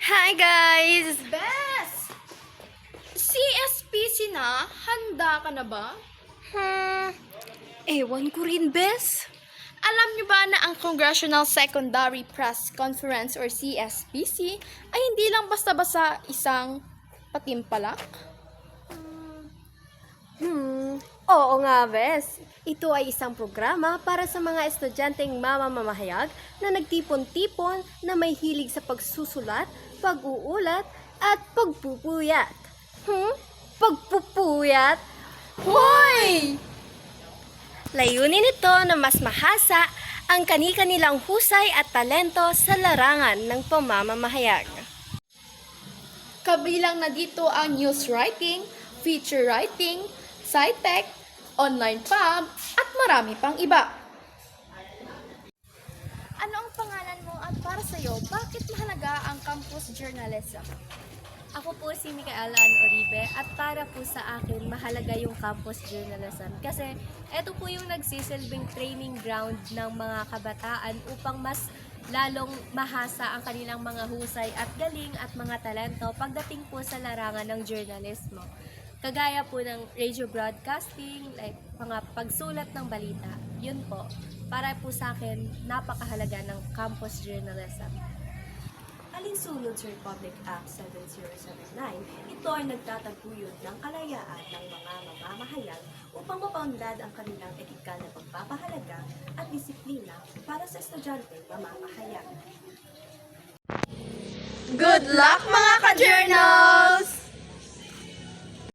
Hi guys! Bes! CSPC na? Handa ka na ba? Ewan ko rin, Bes. Alam niyo ba na ang Congressional Secondary Press Conference or CSPC ay hindi lang basta-basta isang patimpalak? Oo nga, Bes. Ito ay isang programa para sa mga estudyanteng mamamahayag na nagtipon-tipon na may hilig sa pagsusulat, pag-uulat, at pagpupuyat. Pagpupuyat? Hoy! Layunin nito na mas mahasa ang kani-kanilang husay at talento sa larangan ng pamamahayag. Kabilang na dito ang news writing, feature writing, sci-tech, online pub, at marami pang iba. Ano ang pangalan mo at para sa'yo, bakit mahalaga ang campus journalism? Ako po si Micaela Ann Oribe at para po sa akin mahalaga yung campus journalism kasi ito po yung nagsisilbing training ground ng mga kabataan upang mas lalong mahasa ang kanilang mga husay at galing at mga talento pagdating po sa larangan ng journalismo. Kagaya po ng radio broadcasting, like mga pagsulat ng balita, yun po. Para po sa akin, napakahalaga ng campus journalism. Alinsunod sa Republic Act 7079, ito ay nagtataguyod ng kalayaan ng mga mamamahayag upang mapaunlad ang kanilang etikal na pagpapahalaga at disiplina para sa estudyanteng mamamahayag. Good luck mga ka-journal!